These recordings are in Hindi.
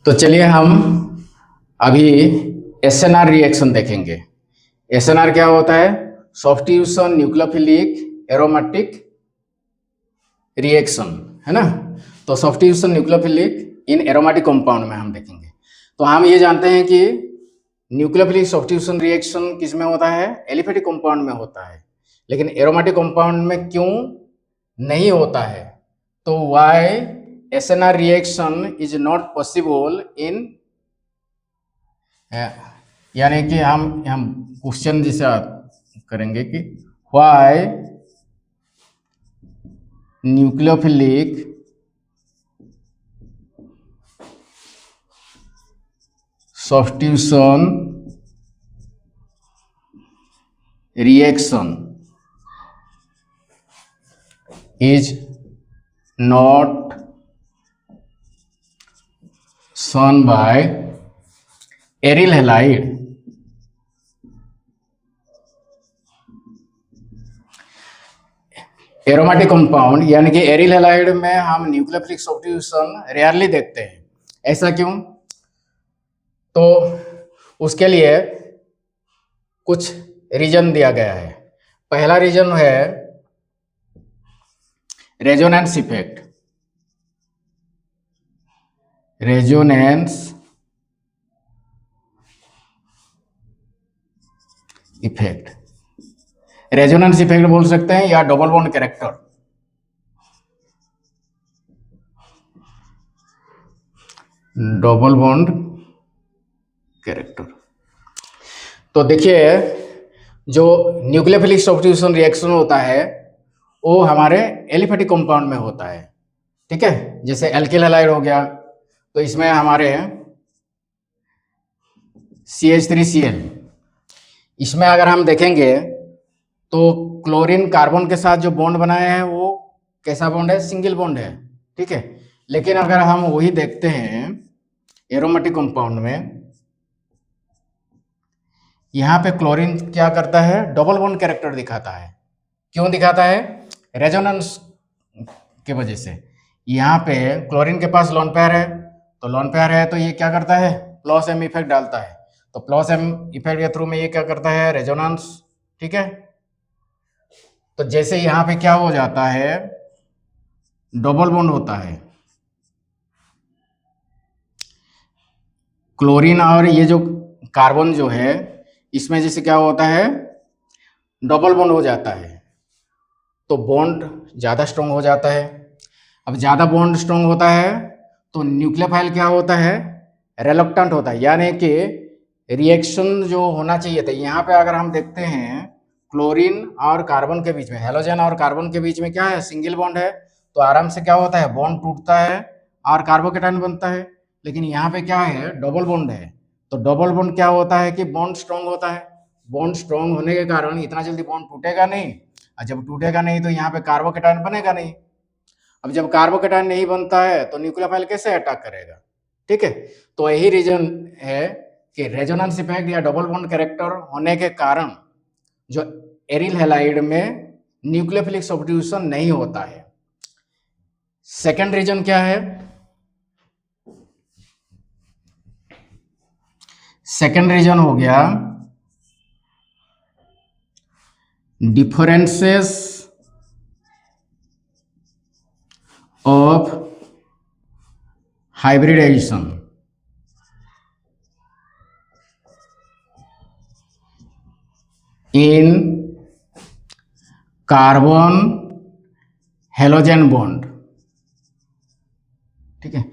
तो चलिए हम अभी एसएनआर रिएक्शन देखेंगे। एसएनआर क्या होता है? सब्स्टिट्यूशन न्यूक्लियोफिलिक एरोमेटिक रिएक्शन, है ना। तो सब्स्टिट्यूशन न्यूक्लियोफिलिक इन एरोमेटिक कंपाउंड में हम देखेंगे। तो हम ये जानते हैं कि न्यूक्लियोफिलिक सब्स्टिट्यूशन रिएक्शन किस में होता है? एलिफेटिक कंपाउंड में होता है। लेकिन एरोमेटिक कंपाउंड में क्यों नहीं होता है? तो why SNR reaction is not possible in, यानी कि हम क्वेश्चन जैसे करेंगे कि why nucleophilic substitution reaction is not shown by aryl halide aromatic compound, यानी कि एरिल हैलाइड में हम न्यूक्लियोफिलिक सब्स्टिट्यूशन रेयरली देखते हैं। ऐसा क्यों? तो उसके लिए कुछ रीजन दिया गया है। पहला रीजन है resonance effect. Resonance effect, resonance effect बोल सकते हैं या double bond character. Double bond character. तो देखिए, जो न्यूक्लियोफिलिक सब्स्टिट्यूशन रिएक्शन होता है वो हमारे एलिफेटिक कंपाउंड में होता है, ठीक है। जैसे एल्किल हैलाइड हो गया, तो इसमें हमारे CH3Cl, इसमें अगर हम देखेंगे तो क्लोरीन कार्बन के साथ जो बॉन्ड बनाया है वो कैसा बॉन्ड है? सिंगल बॉन्ड है, ठीक है। लेकिन अगर हम वही देखते हैं एरोमेटिक कंपाउंड में, यहाँ पे क्लोरीन क्या करता है? डबल बॉन्ड कैरेक्टर दिखाता है। क्यों दिखाता है? रेजोनेंस के वजह से। यहाँ पे क्लोरीन के पास लोन पेयर है, तो लोन पेयर है तो ये क्या करता है? प्लस एम इफेक्ट डालता है। तो प्लस एम इफेक्ट के थ्रू में ये क्या करता है? रेजोनेंस, ठीक है। तो जैसे यहाँ पे क्या हो जाता है? डबल बॉन्ड होता है। क्लोरीन और ये जो कार्बन जो है इसमें जैसे क्या होता है? डबल बॉन्ड हो जाता है, तो बॉन्ड ज़्यादा स्ट्रॉन्ग हो जाता है। अब ज़्यादा बॉन्ड स्ट्रॉन्ग होता है तो न्यूक्लियोफाइल क्या होता है? रेलक्टेंट होता है, यानी कि रिएक्शन जो होना चाहिए था, यहाँ पे अगर हम देखते हैं क्लोरीन और कार्बन के बीच में, हेलोजन और कार्बन के बीच में क्या है? सिंगल बॉन्ड है, तो आराम से क्या होता है? बॉन्ड टूटता है और कार्बोकेटायन बनता है। लेकिन यहाँ पे क्या है? डबल बॉन्ड है, तो डबल बॉन्ड क्या होता है कि बॉन्ड स्ट्रॉन्ग होता है। बॉन्ड स्ट्रॉन्ग होने के कारण इतना जल्दी बॉन्ड टूटेगा नहीं, और जब टूटेगा नहीं तो यहाँ पे कार्बोकेटायन बनेगा नहीं। अब जब कार्बोकेटायन नहीं बनता है तो न्यूक्लियोफाइल कैसे अटैक करेगा? ठीक है। तो यही रीजन है कि रेजोनेंस इफेक्ट या डबल बॉन्ड कैरेक्टर होने के कारण जो एरिल हैलाइड में न्यूक्लियोफिलिक सब्स्टिट्यूशन नहीं होता है। सेकंड रीजन क्या है? सेकंड रीजन हो गया differences of hybridisation in carbon halogen bond, ठीक है।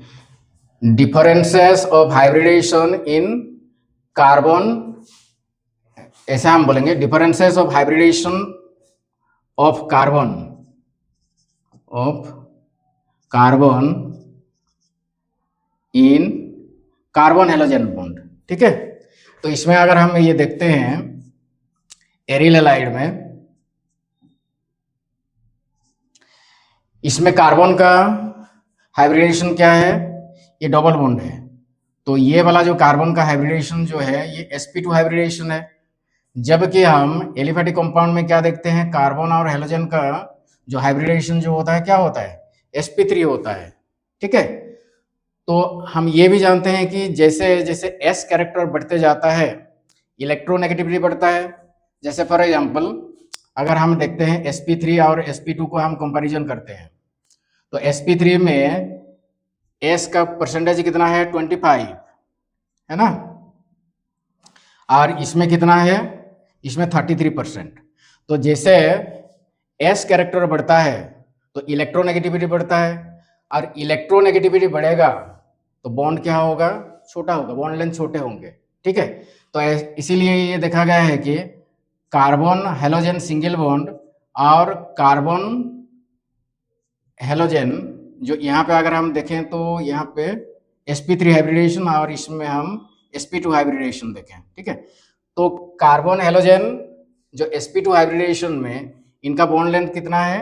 Differences of hybridisation in carbon, ऐसा हम बोलेंगे differences of hybridisation of carbon in carbon halogen bond, ठीक है। तो इसमें अगर हम ये देखते हैं एरिल हैलाइड में, इसमें कार्बन का हाइब्रिडेशन क्या है? ये डबल बॉन्ड है, तो ये वाला जो कार्बन का हाइब्रिडेशन जो है ये sp2 हाइब्रिडेशन है। जबकि हम एलिफेटिक कंपाउंड में क्या देखते हैं? कार्बन और हेलोजन का जो हाइब्रिडेशन जो होता है क्या होता है? sp3 होता है, ठीक है। तो हम ये भी जानते हैं कि जैसे जैसे s कैरेक्टर बढ़ते जाता है इलेक्ट्रोनेगेटिविटी बढ़ता है। जैसे फॉर एग्जांपल अगर हम देखते हैं sp3 और sp2 को हम कंपैरिजन करते हैं तो sp3 में s का परसेंटेज कितना है 25 है ना, और इसमें कितना है, इसमें 33%। तो जैसे s कैरेक्टर बढ़ता है तो इलेक्ट्रोनेगेटिविटी बढ़ता है, और इलेक्ट्रोनेगेटिविटी बढ़ेगा तो बॉन्ड क्या होगा, छोटा होगा, बॉन्ड लेंथ छोटे होंगे। ठीक है, तो इसीलिए ये देखा गया है कि कार्बन हेलोजन सिंगल बॉन्ड और कार्बन हेलोजन जो यहाँ पे अगर हम देखें तो यहाँ पे sp3 हाइब्रिडेशन और इसमें हम sp2 हाइब्रिडेशन देखें। ठीक है, तो कार्बन हेलोजन जो sp2 हाइब्रिडेशन में इनका बॉन्ड लेंथ कितना है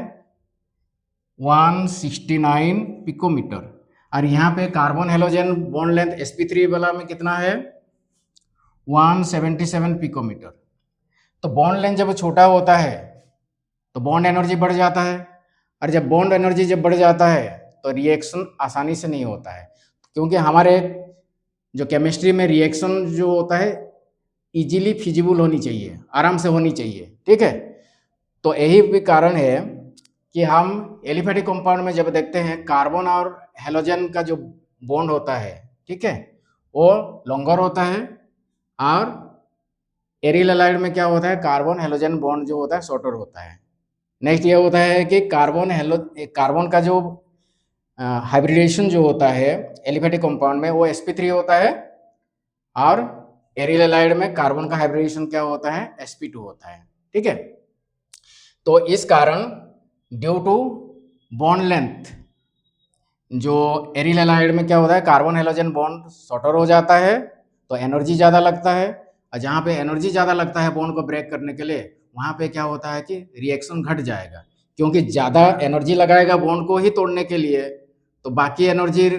169 पिकोमीटर, और यहाँ पे carbon halogen bond length sp3 वाला में कितना है 177 पिकोमीटर। तो बॉन्ड लेंथ जब छोटा होता है तो बॉन्ड एनर्जी बढ़ जाता है, और जब बॉन्ड एनर्जी जब बढ़ जाता है तो रिएक्शन आसानी से नहीं होता है, क्योंकि हमारे जो केमिस्ट्री में रिएक्शन जो होता है इजीली फिजिबल होनी चाहिए, आराम से होनी चाहिए। ठीक है, तो यही भी कारण है कि हम एलिफेटिक कंपाउंड में जब देखते हैं कार्बन और हेलोजन का जो बॉन्ड होता है, ठीक है, वो लॉन्गर होता है, और एरिल हैलाइड में क्या होता है कार्बन हेलोजन बॉन्ड जो होता है शॉर्टर होता है। नेक्स्ट ये होता है कि कार्बन का जो हाइब्रिडेशन जो होता है एलिफेटिक कंपाउंड में वो sp3 होता है, और एरिल हैलाइड में कार्बन का हाइब्रिडेशन क्या होता है sp2 होता है। ठीक है, तो इस कारण ड्यू टू बॉन्ड लेंथ जो एरिल हैलाइड में क्या होता है कार्बन हेलोजन बॉन्ड शॉर्टर हो जाता है तो एनर्जी ज़्यादा लगता है, और जहाँ पे एनर्जी ज़्यादा लगता है बॉन्ड को ब्रेक करने के लिए वहाँ पे क्या होता है कि रिएक्शन घट जाएगा, क्योंकि ज़्यादा एनर्जी लगाएगा बॉन्ड को ही तोड़ने के लिए तो बाकी एनर्जी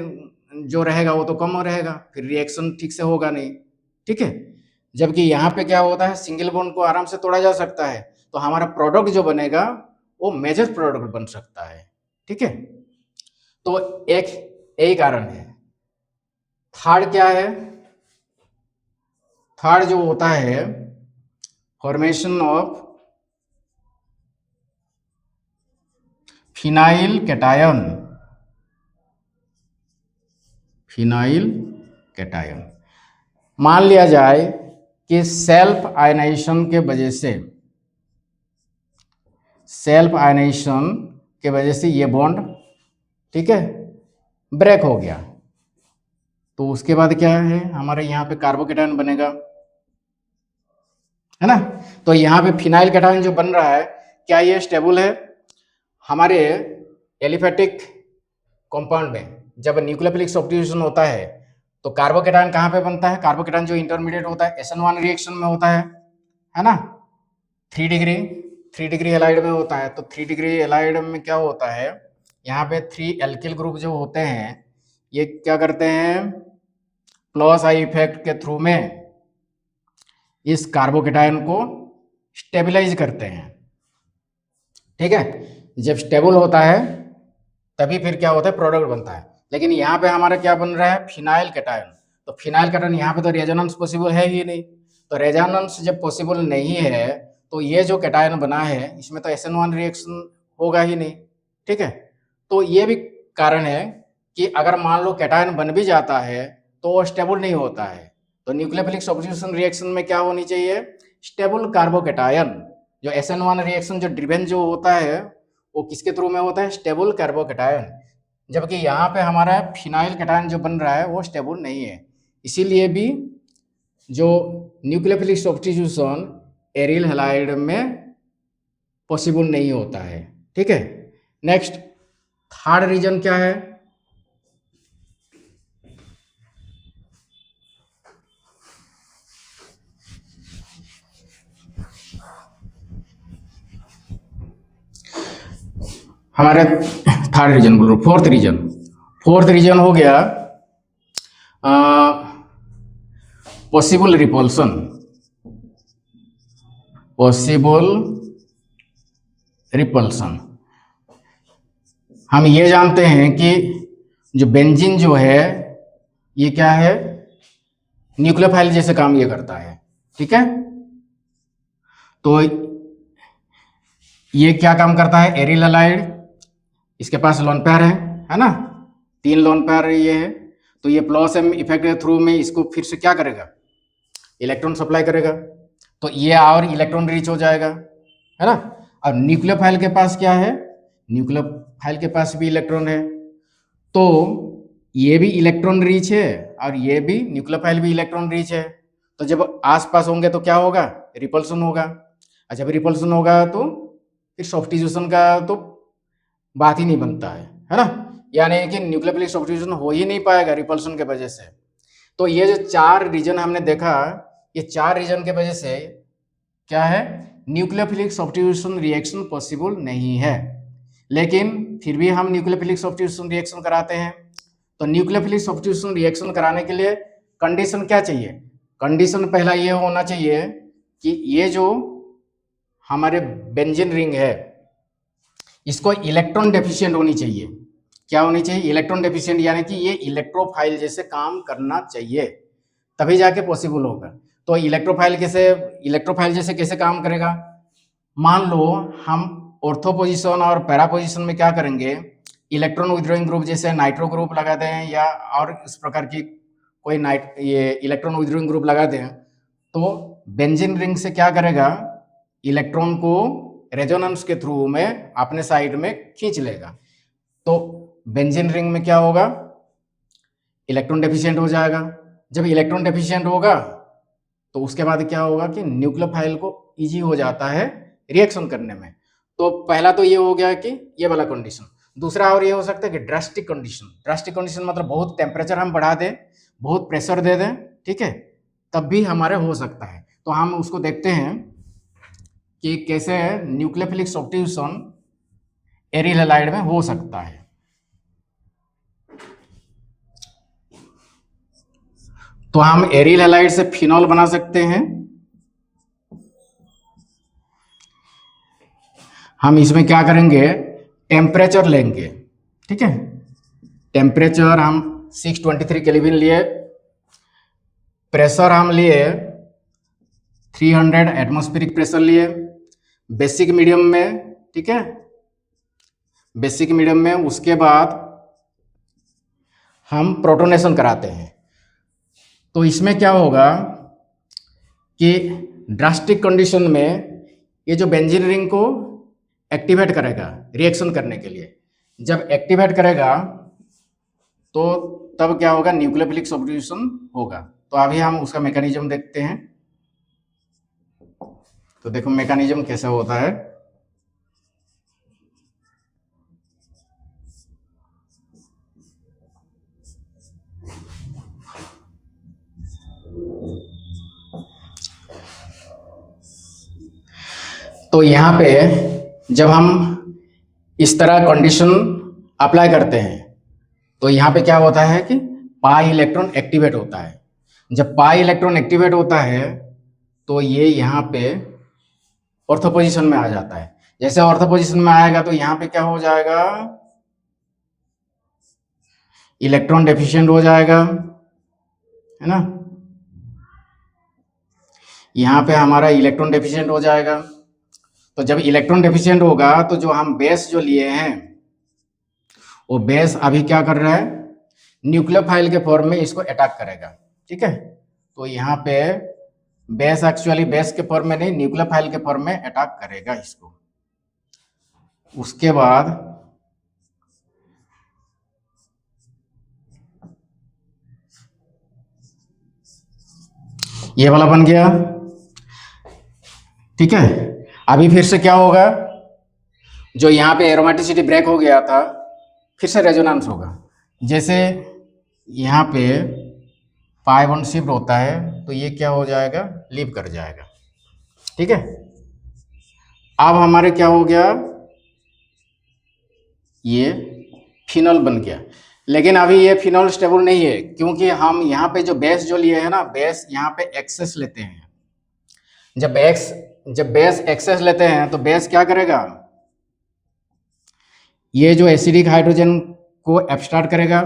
जो रहेगा वो तो कम हो रहेगा, फिर रिएक्शन ठीक से होगा नहीं। ठीक है, जबकि यहाँ पे क्या होता है सिंगल बॉन्ड को आराम से तोड़ा जा सकता है, तो हमारा प्रोडक्ट जो बनेगा वो मेजर प्रोडक्ट बन सकता है। ठीक है, तो एक यही कारण है। थर्ड क्या है, थर्ड जो होता है formation of phenyl cation. Phenyl cation मान लिया जाए कि सेल्फ आयनाइजेशन के वजह से, सेल्फ आयनाइजेशन के वजह से ये बॉन्ड ठीक है ब्रेक हो गया, तो उसके बाद क्या है हमारे यहाँ पे कार्बोकेटायन बनेगा, है ना। तो यहाँ पे फिनाइल कैटायन जो बन रहा है क्या ये स्टेबल है? हमारे एलिफेटिक कंपाउंड में जब न्यूक्लियोफिलिक सब्स्टिट्यूशन होता है तो कार्बोकेटायन कहाँ पे बनता है? कार्बोकेटायन जो इंटरमीडिएट होता है SN1 रिएक्शन में होता है ना, 3 डिग्री हैलाइड में होता है। तो 3 डिग्री हैलाइड में क्या होता है, यहाँ पे 3 एल्किल ग्रुप जो होते हैं ये क्या करते हैं प्लस आई इफेक्ट के थ्रू में इस कार्बोकेटायन को स्टेबलाइज करते हैं। ठीक है, जब स्टेबल होता है तभी फिर क्या होता है प्रोडक्ट बनता है। लेकिन यहाँ पे हमारा क्या बन रहा है फिनाइल कैटायन, तो फिनाइल कैटायन यहाँ पे तो रेजोनेंस पॉसिबल है ही नहीं, तो रेजोनेंस जब पॉसिबल नहीं है तो ये जो कैटायन बना है इसमें तो SN1 रिएक्शन होगा ही नहीं। ठीक है, तो ये भी कारण है कि अगर मान लो कैटायन बन भी जाता है तो वो स्टेबल नहीं होता है, तो न्यूक्लियोफिलिक सब्स्टिट्यूशन रिएक्शन में क्या होनी चाहिए स्टेबल कार्बोकेटायन। जो SN1 रिएक्शन जो ड्रिवेन जो होता है वो किसके थ्रू में होता है स्टेबल कार्बोकेटायन, जबकि यहाँ पे हमारा फिनाइल कैटायन जो बन रहा है वो स्टेबल नहीं है। इसीलिए भी जो न्यूक्लियोफिलिक सब्स्टिट्यूशन एरिल हैलाइड में पॉसिबल नहीं होता है। ठीक है, नेक्स्ट थर्ड रीजन क्या है, हमारे थर्ड रीजन बोल रहा हूँ, फोर्थ रीजन हो गया पॉसिबल रिपल्सन। पॉसिबल रिपल्सन हम ये जानते हैं कि जो बेंजीन जो है ये क्या है, न्यूक्लियोफाइल जैसे काम ये करता है। ठीक है, तो ये क्या काम करता है, एरिल हैलाइड, इसके पास लोन पेयर है ना, 3 लोन पेयर ये है, तो ये प्लस एम इफेक्ट के थ्रू में इसको फिर से क्या करेगा, इलेक्ट्रॉन सप्लाई करेगा, तो ये और इलेक्ट्रॉन रिच हो जाएगा, है ना। और न्यूक्लियोफाइल के पास क्या है, न्यूक्लियोफाइल के पास भी इलेक्ट्रॉन है, तो ये भी इलेक्ट्रॉन रिच है और ये भी न्यूक्लियोफाइल भी इलेक्ट्रॉन रिच है, तो जब आसपास होंगे तो क्या होगा, रिपल्सन होगा, और जब रिपल्सन होगा तो फिर सब्स्टिट्यूशन का तो बात ही नहीं बनता है ना, यानी कि न्यूक्लियोफिलिक सब्स्टिट्यूशन हो ही नहीं पाएगा रिपल्सन के वजह से। तो ये जो 4 रीजन हमने देखा, ये 4 रीजन के वजह से क्या है, न्यूक्लियोफिलिक सब्स्टिट्यूशन रिएक्शन पॉसिबल नहीं है, लेकिन फिर भी हम न्यूक्लियोफिलिक सब्स्टिट्यूशन रिएक्शन कराते हैं। तो न्यूक्लियोफिलिक सब्स्टिट्यूशन रिएक्शन कराने के लिए कंडीशन क्या चाहिए, कंडीशन पहला ये होना चाहिए कि ये जो हमारे बेंजीन रिंग है इसको इलेक्ट्रॉन डेफिशिएंट होनी चाहिए। क्या होनी चाहिए, इलेक्ट्रॉन डेफिशिएंट, यानी कि ये इलेक्ट्रोफाइल जैसे काम करना चाहिए, तभी जाके पॉसिबल होगा। तो इलेक्ट्रोफाइल जैसे कैसे काम करेगा, मान लो हम ऑर्थो पोजीशन और पैरा पोजीशन में क्या करेंगे, इलेक्ट्रॉन विथड्रॉइंग ग्रुप जैसे नाइट्रो ग्रुप लगा दें या और इस प्रकार की कोई ये इलेक्ट्रॉन विथड्रॉइंग ग्रुप लगा दें, तो बेंजीन रिंग से क्या करेगा, इलेक्ट्रॉन को रेजोनेंस के थ्रू में अपने साइड में खींच लेगा, तो बेंजीन रिंग में क्या होगा, इलेक्ट्रॉन डेफिशिएंट हो जाएगा। जब इलेक्ट्रॉन डेफिशिएंट होगा तो उसके बाद क्या होगा कि न्यूक्लियोफाइल को इजी हो जाता है रिएक्शन करने में। तो पहला तो ये हो गया कि ये वाला कंडीशन। दूसरा और ये हो सकता है कि ड्रास्टिक कंडीशन। ड्रास्टिक कंडीशन मतलब बहुत टेम्परेचर हम बढ़ा दें, बहुत प्रेशर दे दें, ठीक है, तब भी हमारे हो सकता है। तो हम उसको देखते हैं कि कैसे न्यूक्लियोफिलिक सब्स्टिट्यूशन एरिल हैलाइड में हो सकता है। तो हम एरिल हैलाइड से फिनॉल बना सकते हैं। हम इसमें क्या करेंगे, टेम्परेचर लेंगे, ठीक है, टेम्परेचर हम 623 केल्विन लिए, प्रेशर हम लिए 300 एटमॉस्फेरिक प्रेशर लिए, बेसिक मीडियम में, ठीक है, बेसिक मीडियम में। उसके बाद हम प्रोटोनेशन कराते हैं। तो इसमें क्या होगा कि ड्रास्टिक कंडीशन में ये जो बेंजीन रिंग को एक्टिवेट करेगा रिएक्शन करने के लिए, जब एक्टिवेट करेगा तो तब क्या होगा, न्यूक्लियोफिलिक सब्स्टिट्यूशन होगा। तो अभी हम उसका मैकेनिज्म देखते हैं। तो देखो मैकेनिज्म कैसा होता है। तो यहाँ पे जब हम इस तरह कंडीशन अप्लाई करते हैं तो यहाँ पे क्या होता है कि पाई इलेक्ट्रॉन एक्टिवेट होता है। जब पाई इलेक्ट्रॉन एक्टिवेट होता है तो ये यहाँ पे ऑर्थो पोजीशन में आ जाता है। जैसे ऑर्थो पोजीशन में आएगा तो यहाँ पे क्या हो जाएगा, इलेक्ट्रॉन डेफिशिएंट हो जाएगा, है ना, यहाँ पे हमारा इलेक्ट्रॉन डेफिशिएंट हो जाएगा। तो जब इलेक्ट्रॉन डेफिशिएंट होगा तो जो हम बेस जो लिए हैं वो बेस अभी क्या कर रहा है, न्यूक्लियोफाइल के फॉर्म में इसको अटैक करेगा, ठीक है। तो यहाँ पे बेस एक्चुअली बेस के फॉर्म में नहीं, न्यूक्लियोफाइल के फॉर्म में अटैक करेगा इसको। उसके बाद ये वाला बन गया, ठीक है। अभी फिर से क्या होगा, जो यहाँ पे एरोमेटिसिटी ब्रेक हो गया था फिर से रेजोनेंस होगा। जैसे यहाँ पे पाई बॉन्ड शिफ्ट होता है तो ये क्या हो जाएगा, लीव कर जाएगा, ठीक है। अब हमारे क्या हो गया, ये फिनॉल बन गया। लेकिन अभी ये फिनॉल स्टेबल नहीं है क्योंकि हम यहाँ पे जो बेस जो लिए है ना, बेस यहाँ पे एक्सेस लेते हैं। जब बेस एक्सेस लेते हैं तो बेस क्या करेगा, ये जो एसिडिक हाइड्रोजन को एब्स्ट्रैक्ट करेगा,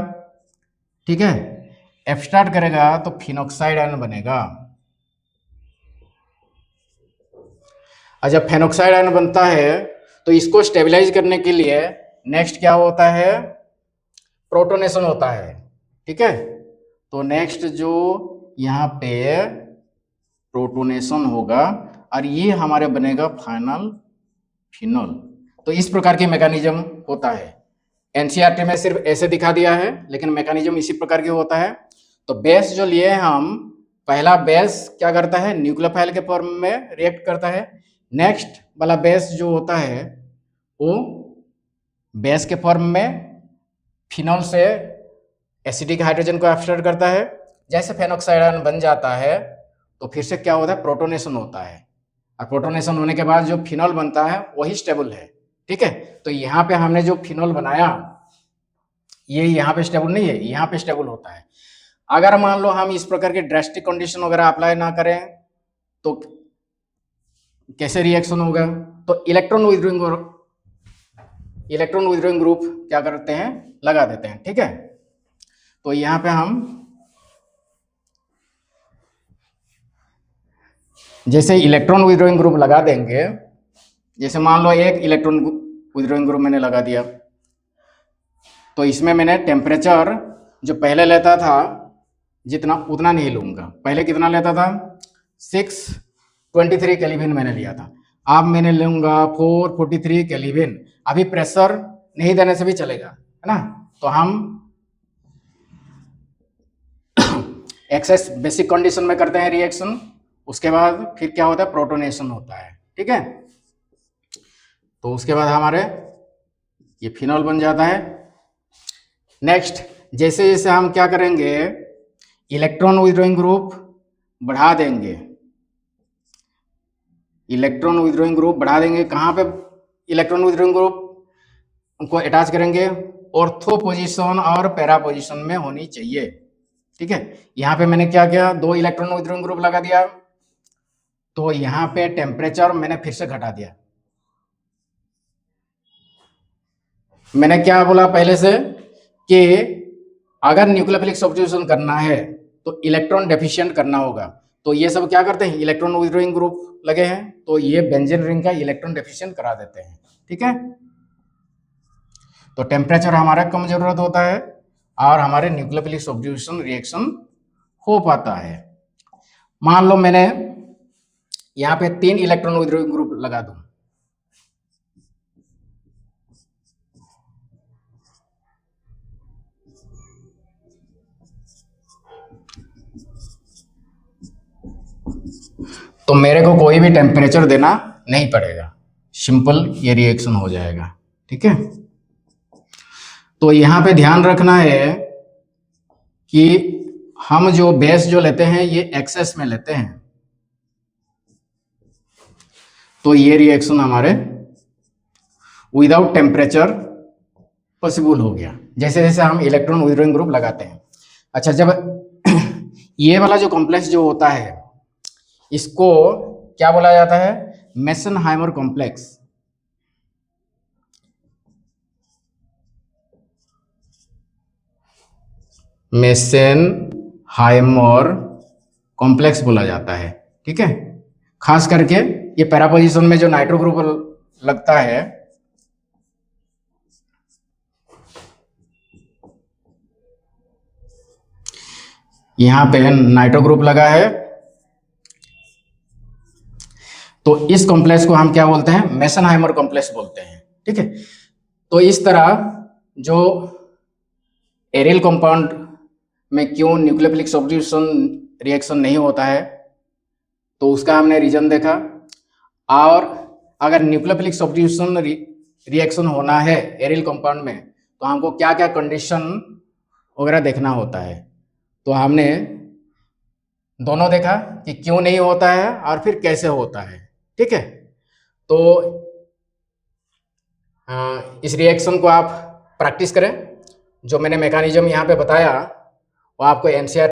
ठीक है। F स्टार्ट करेगा तो फिनॉक्साइड आयन बनेगा, और जब फेनॉक्साइड आयन बनता है तो इसको स्टेबलाइज करने के लिए नेक्स्ट क्या होता है, प्रोटोनेशन होता है। ठीक है, तो नेक्स्ट जो यहाँ पे प्रोटोनेशन होगा और ये हमारे बनेगा फाइनल फिनॉल। तो इस प्रकार की मैकेनिज्म होता है। एनसीईआरटी में सिर्फ ऐसे दिखा दिया है, लेकिन मैकेनिज्म इसी प्रकार की होता है। तो बेस जो लिए हम, पहला बेस क्या करता है, न्यूक्लियोफाइल के फॉर्म में रिएक्ट करता है। नेक्स्ट वाला बेस जो होता है वो बेस के फॉर्म में फिनॉल से एसिडिक हाइड्रोजन को एब्सॉर्ब करता है। जैसे फेनॉक्साइड आयन बन जाता है तो फिर से क्या होता है, प्रोटोनेशन होता है, और प्रोटोनेशन होने के बाद जो फिनॉल बनता है वही स्टेबल है। ठीक है, तो यहाँ पे हमने जो फिनॉल बनाया ये यहाँ पे स्टेबल नहीं है, यहाँ पे स्टेबल होता है। अगर मान लो हम इस प्रकार के ड्रास्टिक कंडीशन वगैरह अप्लाई ना करें तो कैसे रिएक्शन होगा, तो इलेक्ट्रॉन विथड्रॉइंग ग्रुप क्या करते हैं, लगा देते हैं। ठीक है, तो यहाँ पे हम जैसे इलेक्ट्रॉन विथड्रॉइंग ग्रुप लगा देंगे, जैसे मान लो एक इलेक्ट्रॉन विथड्रॉइंग ग्रुप मैंने लगा दिया, तो इसमें मैंने टेम्परेचर जो पहले लेता था जितना उतना नहीं लूंगा। पहले कितना लेता था, 623 केल्विन मैंने लिया था, अब मैंने लूंगा 443 केल्विन। अभी प्रेशर नहीं देने से भी चलेगा, है ना। तो हम एक्सेस बेसिक कंडीशन में करते हैं रिएक्शन, उसके बाद फिर क्या होता है, प्रोटोनेशन होता है। ठीक है, तो उसके बाद हमारे ये फिनॉल बन जाता है। नेक्स्ट जैसे जैसे हम क्या करेंगे, इलेक्ट्रॉन विथड्रॉइंग ग्रुप बढ़ा देंगे, इलेक्ट्रॉन विथड्रॉइंग ग्रुप बढ़ा देंगे। कहाँ पे इलेक्ट्रॉन विथड्रॉइंग ग्रुप को अटैच करेंगे, ऑर्थो पोजीशन और पैरा पोजीशन में होनी चाहिए। ठीक है, यहाँ पे मैंने क्या किया, 2 इलेक्ट्रॉन विथड्रॉइंग ग्रुप लगा दिया, तो यहाँ पे टेम्परेचर मैंने फिर से घटा दिया। मैंने क्या बोला पहले से कि अगर न्यूक्लियोफिलिक सब्स्टिट्यूशन करना है तो इलेक्ट्रॉन डेफिशिएंट करना होगा। तो ये सब क्या करते हैं, इलेक्ट्रॉन विथड्रॉइंग ग्रुप लगे हैं तो ये बेंजीन रिंग का इलेक्ट्रॉन डेफिशिएंट करा देते हैं। ठीक है, तो टेम्परेचर हमारा कम जरूरत होता है और हमारे न्यूक्लियोफिलिक सब्स्टिट्यूशन रिएक्शन हो पाता है। मान लो मैंने यहाँ पे 3 इलेक्ट्रॉन विथड्रॉइंग ग्रुप लगा दूं, तो मेरे को कोई भी टेम्परेचर देना नहीं पड़ेगा, सिंपल ये रिएक्शन हो जाएगा। ठीक है, तो यहाँ पे ध्यान रखना है कि हम जो बेस जो लेते हैं ये एक्सेस में लेते हैं, तो ये रिएक्शन हमारे विदाउट टेम्परेचर पॉसिबल हो गया, जैसे जैसे हम इलेक्ट्रॉन विथड्रॉइंग ग्रुप लगाते हैं। अच्छा, जब ये वाला जो कॉम्प्लेक्स जो होता है इसको क्या बोला जाता है, मेसेनहाइमर कॉम्प्लेक्स। मेसेनहाइमर कॉम्प्लेक्स बोला जाता है। ठीक है, खास करके ये पैरा पोजीशन में जो नाइट्रो ग्रुप लगता है, यहां पे नाइट्रो ग्रुप लगा है, तो इस कॉम्प्लेक्स को हम क्या बोलते हैं, मेसेनहाइमर कॉम्प्लेक्स बोलते हैं। ठीक है, तो इस तरह जो एरियल कंपाउंड में क्यों न्यूक्लियोफिलिक सब्स्टिट्यूशन रिएक्शन नहीं होता है, तो उसका हमने रीजन देखा। और अगर न्यूक्लियोफिलिक सब्स्टिट्यूशन रिएक्शन होना है एरियल कंपाउंड में तो हमको क्या क्या कंडीशन वगैरह देखना होता है, तो हमने दोनों देखा कि क्यों नहीं होता है और फिर कैसे होता है। ठीक है, तो इस रिएक्शन को आप प्रैक्टिस करें, जो मैंने मैकेनिज्म यहाँ पे बताया वो आपको एनसीईआरटी